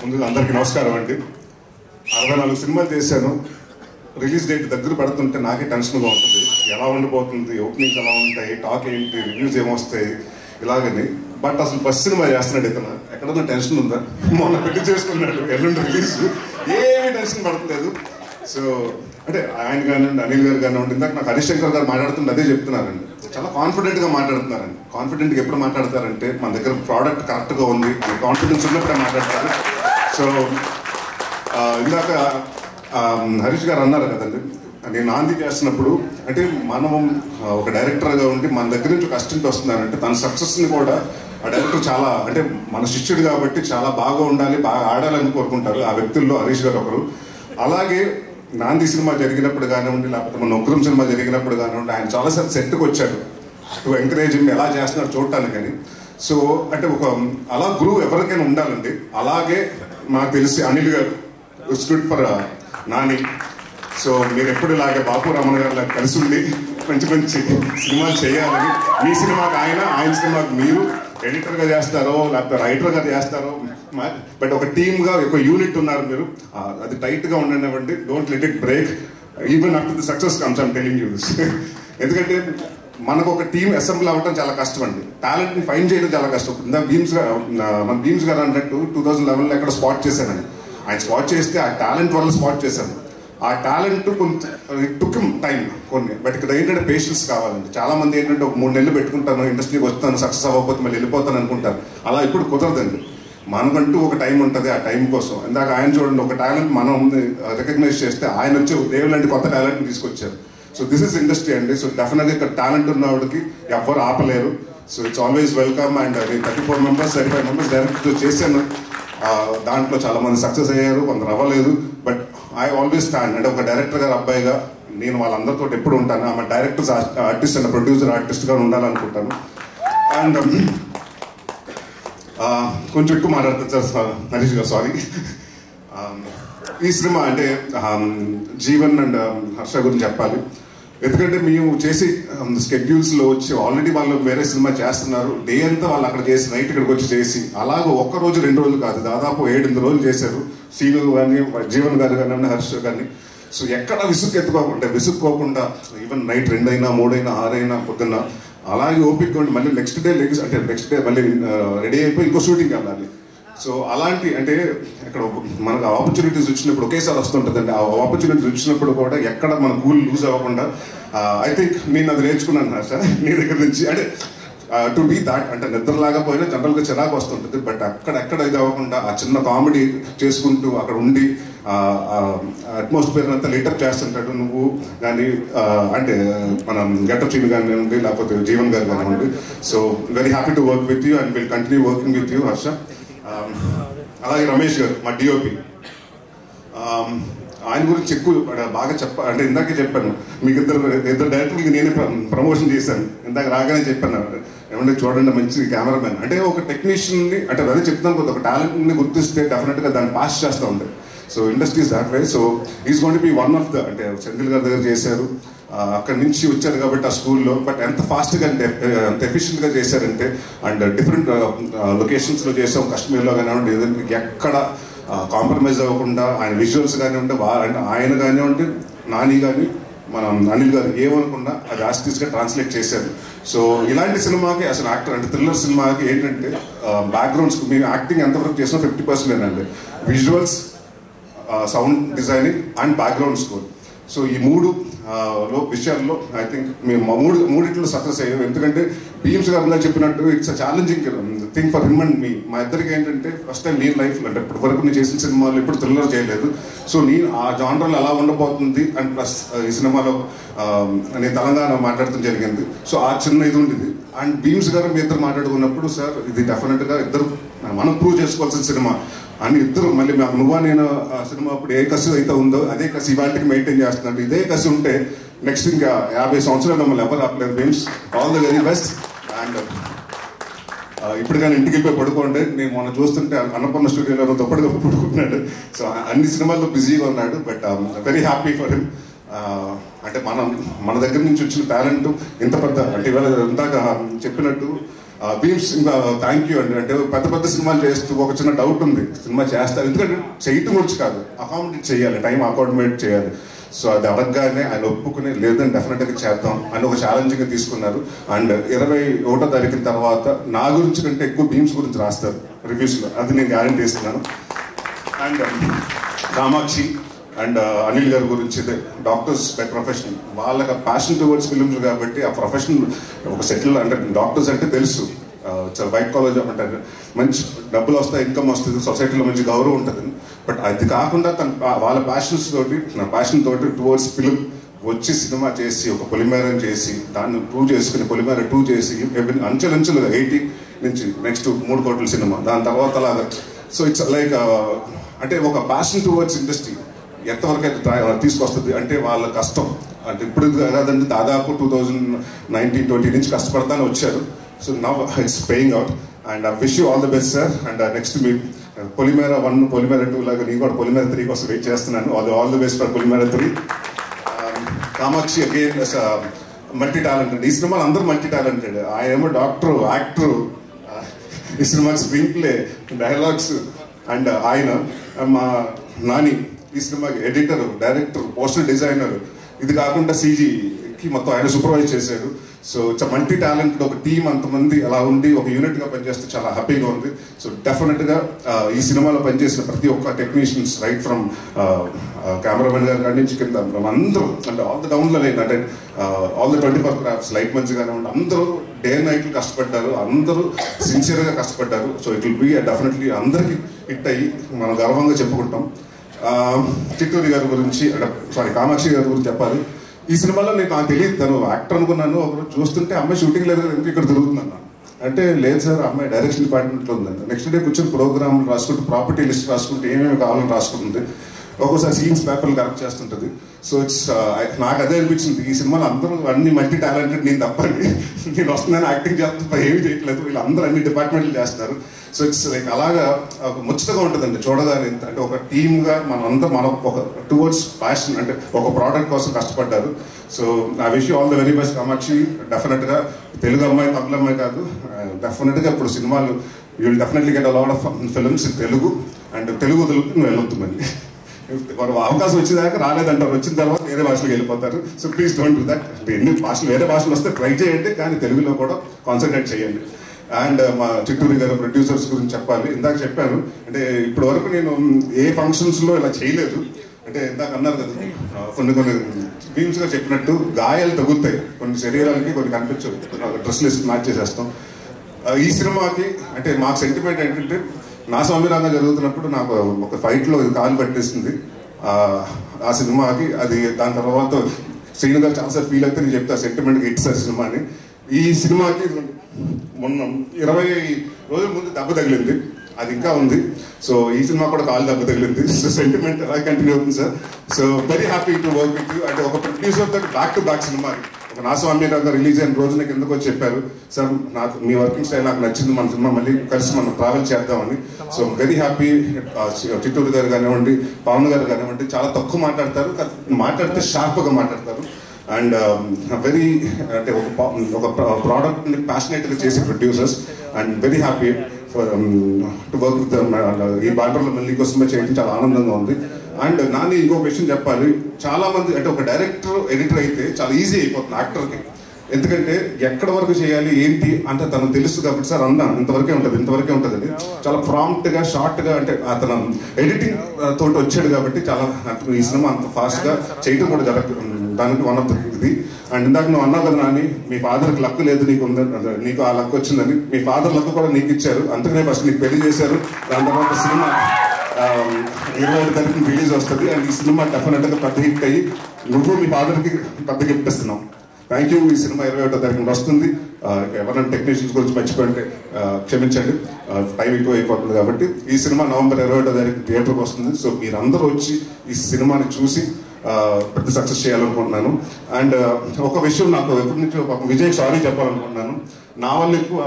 ముందుగా అందరికీ నమస్కారం అండి. 64 సినిమాలు చేశాను. రిలీజ్ డేట్ దగ్గర పడుతుంటే నాకే టెన్షన్గా ఉంటుంది. ఎలా ఉండిపోతుంది, ఓపెనింగ్స్ ఎలా ఉంటాయి, టాక్ ఏంటి, రివ్యూస్ ఏమొస్తాయి ఇలాగని. బట్ అసలు ఫస్ట్ సినిమా చేస్తున్నాడు ఇతను, ఎక్కడన్నా టెన్షన్ ఉందా? మొన్న పెళ్లి చేసుకున్నాడు, ఎల్లుండి రిలీజ్, ఏమీ టెన్షన్ పడట్లేదు. సో అంటే ఆయన కానివ్వండి, అనిల్ గారు కానివ్వండి, ఇందాక నాకు హరిశంకర్ గారు మాట్లాడుతుంటే అదే చెప్తున్నారండి. చాలా కాన్ఫిడెంట్గా మాట్లాడుతున్నారండి. కాన్ఫిడెంట్గా ఎప్పుడు మాట్లాడతారంటే మన దగ్గర ప్రోడక్ట్ కరెక్ట్గా ఉంది, కాన్ఫిడెన్స్ ఉన్నప్పుడే మాట్లాడతారు. సో ఇందాక హరీష్ గారు అన్నారు కదండి, నేను నాంది చేస్తున్నప్పుడు అంటే మనం ఒక డైరెక్టర్గా ఉండి మన దగ్గర నుంచి ఒక అసిస్టెంట్ వస్తున్నారంటే తన సక్సెస్ని కూడా ఆ డైరెక్టర్ చాలా అంటే మన శిష్యుడు కాబట్టి చాలా బాగా ఉండాలి, బాగా ఆడాలని కోరుకుంటారు. ఆ వ్యక్తుల్లో హరీష్ గారు ఒకరు. అలాగే నాంది సినిమా జరిగినప్పుడు కానివ్వండి, లేకపోతే మన ఉగ్రం సినిమా జరిగినప్పుడు కానివ్వండి, ఆయన చాలాసార్లు సెట్కి వచ్చాడు టు ఎంకరేజ్ ఎలా చేస్తున్నారు చూడటానికి అని. సో అంటే ఒక అలా గురువు ఎవరికైనా ఉండాలండి. అలాగే నాకు తెలిసి అనిల్ గారు స్టూడ్ ఫర్ నాని. సో మీరు ఎప్పుడు ఇలాగే బాపు రమణ గారు లాగా కలిసి ఉండి మంచి మంచి సినిమాలు చేయాలని, మీ సినిమాకి ఆయన సినిమాకి మీరు ఎడిటర్గా చేస్తారో లేకపోతే రైటర్గా చేస్తారో, బట్ ఒక టీమ్గా ఒక యూనిట్ ఉన్నారు మీరు. అది టైట్గా ఉండనివ్వండి. Don't let it break even after the success comes. I'm telling you this. ఎందుకంటే మనకు ఒక టీం అసెంబ్లీ అవ్వడం చాలా కష్టం అండి. టాలెంట్ని ఫైండ్ చేయడం చాలా కష్టం. ఇందాక మన భీమ్స్ గారు అన్నట్టు 2011లో ఎక్కడ స్పాట్ చేశానండి. ఆయన స్పాట్ చేస్తే ఆ టాలెంట్ వల్ల స్పాట్ చేశాను. ఆ టాలెంట్ కొంత టుక్ టైం కొన్ని, బట్ ఇక్కడ ఏంటంటే పేషెన్స్ కావాలండి. చాలా మంది ఏంటంటే ఒక 3 నెలలు పెట్టుకుంటాను, ఇండస్ట్రీకి వస్తాను, సక్సెస్ అవ్వకపోతే మళ్ళీ వెళ్ళిపోతాను అనుకుంటారు. అలా ఇప్పుడు కుదరదండి. మనకంటూ ఒక టైం ఉంటుంది. ఆ టైం కోసం ఇందాక ఆయన చూడండి, ఒక టాలెంట్ మనం రికగ్నైజ్ చేస్తే ఆయన వచ్చి దేవుడు లాంటి కొత్త టాలెంట్ని తీసుకొచ్చారు. సో దిస్ ఇస్ ఇండస్ట్రీ అండి. సో డెఫినెట్గా ఇక్కడ టాలెంట్ ఉన్నవాడికి ఎవ్వరు ఆపలేరు. So it's always welcome. And నేను 34 మెంబర్స్ 35 మెంబర్స్ డైరెక్ట్తో చేశాను. దాంట్లో చాలా మంది సక్సెస్ అయ్యారు, కొందరు అవ్వలేదు. బట్ ఐ ఆల్వేస్ స్టాండ్ అంటే ఒక డైరెక్టర్ గారు అబ్బాయిగా నేను వాళ్ళందరితో ఎప్పుడు ఉంటాను. ఆమె డైరెక్టర్స్ ఆర్టిస్ట్ అండ్ ప్రొడ్యూసర్ ఆర్టిస్ట్గా ఉండాలనుకుంటాను. అండ్ కొంచెం ఎక్కువ మాట్లాడుతాను సార్ హరీష్ గారు, సారీ. ఈ సినిమా అంటే జీవన్ అండ్ హర్ష గురించి చెప్పాలి. ఎందుకంటే మేము చేసి స్కెడ్యూల్స్లో వచ్చి ఆల్రెడీ వాళ్ళు వేరే సినిమా చేస్తున్నారు. డే అంతా వాళ్ళు అక్కడ చేసి నైట్ ఇక్కడికి వచ్చి చేసి అలాగే 1 రోజు 2 రోజులు కాదు, దాదాపు 7-8 రోజులు చేశారు. సీను కానీ, జీవన్ గారు కానీ, హర్ష కానీ. సో ఎక్కడ విసుక్కోకుండా ఈవెన్ నైట్ 2 అయినా 3 అయినా 6 అయినా పొద్దున్న అలాగే ఓపిక ఉండి మళ్ళీ నెక్స్ట్ డే మళ్ళీ రెడీ అయిపోయి ఇంకో షూటింగ్కి వెళ్ళాలి. సో అలాంటి అంటే ఇక్కడ మనకు ఆపర్చునిటీస్ వచ్చినప్పుడు ఒకేసారి వస్తుంటుందండి. ఆ ఆపర్చునిటీస్ వచ్చినప్పుడు కూడా ఎక్కడ మన కూల్ లూజ్ అవ్వకుండా ఐ థింక్ నేను అది నేర్చుకున్నాను హర్ష నీ దగ్గర నుంచి. అంటే టు బీ దాట్ అంటే నిద్రలాగా పోయినా జనరల్గా చిరాకు వస్తుంటుంది. బట్ అక్కడెక్కడ ఇది అవ్వకుండా ఆ చిన్న కామెడీ చేసుకుంటూ అక్కడ ఉండి అట్మాస్ఫియర్ అంతా లీటప్ చేస్తుంటాడు నువ్వు కానీ. అంటే మనం గెటప్ సీన్ కానివ్వండి, లేకపోతే జీవన్ గారు కానివ్వండి. So very happy to work with you and will continue working with you Harsha. అలాగే రమేష్ గారు మా డిఓపి, ఆయన గురించి ఎక్కువ బాగా అంటే ఇందాకే చెప్పాను మీకు ఇద్దరు డైరెక్టర్కి నేనే ప్రమోషన్ చేశాను. ఇందాక రాగానే చెప్పాను ఏమంటే చూడండి మంచి కెమెరామెన్ అంటే ఒక టెక్నీషియన్ని అంటే అదే చెప్తాను కదా, ఒక టాలెంట్ని గుర్తిస్తే డెఫినెట్గా దాన్ని పాస్ చేస్తూ ఉంటాయి. So industries that way. So is going to be one of the అంటే సెంధిల్ గారి దగ్గర చేశారు, అక్కడి నుంచి వచ్చారు కాబట్టి ఆ స్కూల్లో. బట్ ఎంత ఫాస్ట్గా అంటే ఎంత ఎఫిషియెంట్గా చేశారంటే అండ్ డిఫరెంట్ లొకేషన్స్లో చేసాం, కాశ్మీర్లో కానివ్వండి, ఎక్కడ కాంప్రమైజ్ అవ్వకుండా ఆయన విజువల్స్ కానివ్వండి, అంటే ఆయన కానివ్వండి, నాని కానీ మనం అనిల్ గారు ఏమనుకున్నా అది ఆస్టిస్గా ట్రాన్స్లేట్ చేశారు. సో ఇలాంటి సినిమాకి అసలు యాక్టర్ అంటే థ్రిల్లర్ సినిమాకి ఏంటంటే బ్యాక్గ్రౌండ్స్ మేము యాక్టింగ్ ఎంతవరకు చేసినా 50% అండి. Visuals, sound designing and background score. So ఈ 3 విషయాల్లో ఐ థింక్ మేము మూడిట్లో సక్సెస్ అయ్యాం. ఎందుకంటే భీమ్స్ గారు చెప్పినట్టు it's a challenging thing for him and me. మా ఇద్దరికి ఏంటంటే ఫస్ట్ టైం నేను లైఫ్లో అంటే ఇప్పటి వరకు నేను చేసిన సినిమాలు ఇప్పుడు థ్రిల్లర్ చేయలేదు. సో నేను ఆ జానర్లో ఎలా ఉండబోతుంది అండ్ ప్లస్ ఈ సినిమాలో నేను తెలంగాణ మాట్లాడటం జరిగింది. సో ఆ చిన్న ఇది ఉండేది. అండ్ భీమ్స్ గారు మీ ఇద్దరు మాట్లాడుకున్నప్పుడు సార్ ఇది డెఫినెట్గా ఇద్దరు మనం ప్రూవ్ చేసుకోవాల్సిన సినిమా అని ఇద్దరు మళ్ళీ మాకు నువ్వా నేను సినిమా అప్పుడు ఏ కసి అయితే ఉందో అదే కసి ఇవాళకి మెయింటైన్ చేస్తున్నాడు. ఇదే కసి ఉంటే నెక్స్ట్ ఇంకా 50 సంవత్సరాలు మమ్మల్ని ఎవరు ఆపలేదు. Bheems all the very best. And ఇప్పుడు కానీ ఇంటికి వెళ్ళిపోయి పడుకోండి. నేను మొన్న చూస్తుంటే అన్నపూర్ణ స్టూడియోలో తప్పటిగా పడుకుంటున్నాడు. సో అన్ని సినిమాల్లో బిజీగా ఉన్నాడు. But very happy for him. అంటే మన దగ్గర నుంచి వచ్చిన టాలెంట్ ఇంత పెద్ద అంటే ఇవాళ ఇందాక చెప్పినట్టు భీమ్స్ ఇంకా థ్యాంక్ యూ అండి. అంటే పెద్ద పెద్ద సినిమాలు చేస్తూ ఒక చిన్న డౌట్ ఉంది, సినిమా చేస్తారు ఎందుకంటే చేయటం వచ్చి కాదు, అకామిడేట్ చేయాలి, టైం అకామిడేట్ చేయాలి. సో అది అడగగానే ఆయన ఒప్పుకుని లేదని డెఫినెట్గా చేద్దాం అని ఒక ఛాలెంజింగ్గా తీసుకున్నారు. అండ్ 21వ తారీఖు తర్వాత నా గురించి కంటే ఎక్కువ భీమ్స్ గురించి రాస్తారు రివ్యూస్లో, అది నేను గ్యారెంటీ ఇస్తున్నాను. అండ్ కామాక్షి అండ్ అనిల్ గారి గురించి డాక్టర్స్ బై ప్రొఫెషన్, వాళ్ళకి ప్యాషన్ టువర్డ్స్ ఫిల్మ్స్ కాబట్టి ఆ ప్రొఫెషన్ ఒక సెటిల్ అంటే డాక్టర్స్ అంటే తెలుసు చాలా వైట్ కాలేజ్ అంటారు, మంచి డబ్బులు వస్తాయి, ఇన్కమ్ వస్తుంది, సొసైటీలో మంచి గౌరవం ఉంటుంది. బట్ అది కాకుండా వాళ్ళ ప్యాషన్స్ తోటి నా ప్యాషన్ తోటి టువర్డ్స్ ఫిల్మ్ వచ్చి సినిమా చేసి ఒక పొలిమేరని చేసి దాన్ని ప్రూవ్ చేసుకుని పొలిమేర 2 చేసి అంచెలంచెలుగా 80 నుంచి నెక్స్ట్ 3 కోట్ల సినిమా, దాని తర్వాత అలాగా. సో ఇట్స్ లైక్ అంటే ఒక ప్యాషన్ టువర్డ్స్ ఇండస్ట్రీ ఎంతవరకు అయితే తీసుకొస్తుంది అంటే వాళ్ళ కష్టం అంటే ఇప్పుడు కాదండి, దాదాపు 2019-20 నుంచి కష్టపడతానే వచ్చారు. So now it's paying out and I wish you all the best sir. And next మీ పొలిమేర 1 పొలిమేర 2 లాగా నేను కూడా పొలిమేర 3 కోసం వెయిట్ చేస్తున్నాను. All the best for Polimera 3. Kamakshi again multi talented, ఈ సినిమాలు అందరూ మల్టీ టాలెంటెడ్. ఆయన ఏమో డాక్టర్, యాక్టర్, ఈ సినిమాకి స్క్రీన్ ప్లే, డైలాగ్స్. అండ్ ఆయన మా నాని ఈ సినిమాకి ఎడిటర్, డైరెక్టర్, పోస్టర్ డిజైనర్, ఇది కాకుండా CGకి మొత్తం ఆయన సూపర్వైజ్ చేశారు. సో ఇట్స్ మల్టీ టాలెంటెడ్ ఒక టీం, అంతమంది అలా ఉండి ఒక యూనిట్గా పనిచేస్తే చాలా హ్యాపీగా ఉంది. సో డెఫినెట్గా ఈ సినిమాలో పనిచేసిన ప్రతి ఒక్క టెక్నీషియన్స్ రైట్ ఫ్రమ్ కెమెరామెన్ గారు కాడి నుంచి కింద అందరూ అంటే ఆల్ ద డౌన్లో లేదు అంటే ఆల్ ద 24 క్రాఫ్ట్స్ లైట్ మంచి కానివ్వండి, అందరూ డే నైట్లు కష్టపడ్డారు, అందరూ సిన్సియర్గా కష్టపడ్డారు. So it will be definitely అందరికీ హిట్ అయ్యి మనం గర్వంగా చెప్పుకుంటాం. చిట్టూరి గారి గురించి కామాక్షి గారి గురించి చెప్పాలి. ఈ సినిమాలో నాకు తెలియదు, తను యాక్టర్ అనుకున్నాను. ఒకరోజు చూస్తుంటే అమ్మాయి షూటింగ్ లేదు ఇక్కడ తిరుగుతున్నాను అంటే, లేదు సార్ అమ్మాయి డైరెక్షన్ డిపార్ట్మెంట్లో ఉందండి. నెక్స్ట్ డే కూర్చొని ప్రోగ్రామ్ రాసుకుంటూ, ప్రాపర్టీ లిస్ట్ రాసుకుంటూ, ఏమేమి కావాలని రాసుకుంటుంది. ఒక్కోసారి సీన్స్ పేపర్లు కరెక్ట్ చేస్తుంటుంది. సో ఇట్స్ నాకు అదే అనిపించింది, ఈ సినిమాలో అందరూ అన్ని మల్టీ టాలెంటెడ్, నేను తప్పండి, నేను వస్తున్నాను యాక్టింగ్ చేస్తున్నా, ఏమీ చేయట్లేదు, వీళ్ళందరూ అన్ని డిపార్ట్మెంట్లు చేస్తున్నారు. సో ఇట్స్ లైక్ అలాగా ఒక ముచ్చటగా ఉంటుందండి చూడగానే. అంటే ఒక టీమ్గా మనం ఒక టువర్డ్స్ ప్యాషన్ అంటే ఒక ప్రోడక్ట్ కోసం కష్టపడ్డారు. So I wish you all the very best Kamakshi. డెఫినెట్గా తెలుగు అమ్మాయి, తమిళ అమ్మాయి కాదు, డెఫినెట్గా ఇప్పుడు సినిమాలు you will definitely get a lot of films in Telugu. And Telugu నువ్వు వెళ్ళొద్దుమని అవకాశం వచ్చేదాకా రాలేదంటారు, వచ్చిన తర్వాత వేరే భాషలోకి వెళ్ళిపోతారు. So please don't do that. అంటే ఎన్ని భాషలు వేరే భాషలు వస్తే ట్రై చేయండి, కానీ తెలుగులో కూడా కాన్సన్ట్రేట్ చేయండి. అండ్ మా చిట్టూరి గారు ప్రొడ్యూసర్స్ గురించి చెప్పాలి. ఇందాక చెప్పాను అంటే ఇప్పటి వరకు నేను ఏ ఫంక్షన్స్లో ఇలా చేయలేదు. అంటే ఇందాక అన్నారు కదా, కొన్ని భీమ్స్గా చెప్పినట్టు గాయాలు తగులుతాయి కొన్ని శరీరాలకి, కొన్ని కనిపించవు, డ్రెస్లు వేసి మ్యాచ్ చేసేస్తాం. ఈ సినిమాకి అంటే మాకు సెంటిమెంట్ ఏంటంటే, నా స్వామిరంగా జరుగుతున్నప్పుడు నాకు ఒక ఫైట్లో కాలు పట్టేసింది ఆ సినిమాకి. అది దాని తర్వాత శ్రీను గారు చాలాసార్లు ఫీల్ అయితే నేను చెప్తా సెంటిమెంట్గా హిట్ సార్ సినిమా అని. ఈ సినిమాకి మొన్న 20 రోజుల ముందు దెబ్బ తగిలింది, అది ఇంకా ఉంది. సో ఈ సినిమా కూడా కాలు దెబ్బ తగిలింది. సో సెంటిమెంట్ అలా కంటిన్యూ అవుతుంది sir. So very happy to work with you. అంటే ఒక ప్రొడ్యూసర్ తో బ్యాక్ టు బ్యాక్ సినిమా, ఒక నా స్వామిరంగా రిలీజ్ అయిన రోజున కిందకు వచ్చి చెప్పారు, సార్ నాకు మీ వర్కింగ్ స్టైల్ నాకు నచ్చింది, మన సినిమా మళ్ళీ కలిసి మనం ట్రావెల్ చేద్దామని. So very happy. చిట్టూరు గారు కానివ్వండి, పవన్ గారు కానివ్వండి, చాలా తక్కువ మాట్లాడతారు, మాట్లాడితే షార్ప్గా మాట్లాడతారు. అండ్ వెరీ అంటే ఒక ప్రోడక్ట్ని ప్యాషనేట్గా చేసే producers. And very happy for to work with ఈ బ్యాటర్లో మళ్ళీ కోసమే చేయడం చాలా ఆనందంగా ఉంది. అండ్ నాని ఇంకొక విషయం చెప్పాలి, చాలా మంది అంటే ఒక డైరెక్టర్, ఎడిటర్ అయితే చాలా ఈజీ అయిపోతుంది యాక్టర్కి. ఎందుకంటే ఎక్కడ వరకు చేయాలి ఏంటి అంటే తనకు తెలుసు కాబట్టి, సార్ అన్నా ఇంతవరకే ఉంటుంది అని చాలా ప్రాంప్ట్గా షార్ట్గా అంటే అతను ఎడిటింగ్ తోటి వచ్చాడు కాబట్టి చాలా ఈ సినిమా అంత ఫాస్ట్గా చేయడం కూడా దానికి వన్ ఆఫ్ ద ఇది. అండ్ ఇందాక నువ్వు అన్నావు కదా నాని, మీ ఫాదర్కి లక్ లేదు, నీకు ఆ లక్ వచ్చిందని. మీ ఫాదర్ లక్ కూడా నీకు ఇచ్చారు, అందుకనే ఫస్ట్ నీకు పెళ్లి చేశారు. దాని తర్వాత సినిమా 25వ తారీఖున రిలీజ్ వస్తుంది. అండ్ ఈ సినిమా డెఫినెట్గా పెద్ద హిట్ అయ్యి నువ్వు మీ ఫాదర్కి పెద్ద గిఫ్ట్ ఇస్తున్నావు. Thank you. ఈ సినిమా 21వ తారీఖున వస్తుంది. ఎవరైనా టెక్నీషియన్స్ గురించి మర్చిపోయింటే క్షమించండి, టైం ఎక్కువ అయిపోతుంది కాబట్టి. ఈ సినిమా నవంబర్ 21వ తారీఖు థియేటర్కి వస్తుంది. సో మీరందరూ వచ్చి ఈ సినిమాని చూసి పెద్ద సక్సెస్ చేయాలనుకుంటున్నాను. అండ్ ఒక విషయం నాకు ఎప్పటి నుంచో విజయ్ సారీ చెప్పాలనుకుంటున్నాను. నా వల్ల ఎక్కువ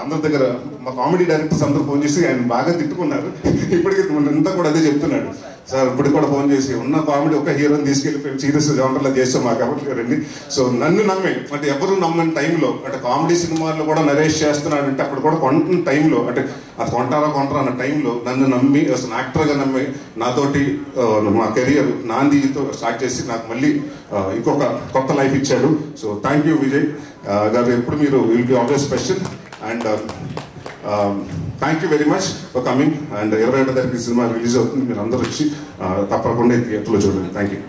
అందరి దగ్గర మా కామెడీ డైరెక్టర్స్ అందరూ ఫోన్ చేసి ఆయన బాగా తిట్టుకున్నారు. ఇప్పటికీ ఇంతా కూడా అదే చెప్తున్నాడు, సార్ ఇప్పుడు కూడా ఫోన్ చేసి ఉన్న కామెడీ ఒక హీరోని తీసుకెళ్ళిపోయి సీరియస్ జానర్లో చేస్తాం మాకు ఎవరు లేరండి. సో నన్ను నమ్మి అంటే ఎవరు నమ్మని టైంలో అంటే కామెడీ సినిమాల్లో కూడా నరేష్ చేస్తున్నాడంటే అప్పుడు కూడా కొంటున్న టైంలో అంటే అది కొంటారా అన్న టైంలో నన్ను నమ్మి అసలు యాక్టర్గా నమ్మి నాతోటి మా కెరియర్ నాందితో స్టార్ట్ చేసి నాకు మళ్ళీ ఇంకొక కొత్త లైఫ్ ఇచ్చాడు. సో థ్యాంక్ యూ విజయ్ గారు, ఎప్పుడు మీరు will be always special and thank you very much for coming. And 21వ తారీఖు సినిమా రిలీజ్ అవుతుంది, మీరు అందరూ వచ్చి తప్పకుండా థియేటర్లో చూడండి. Thank you.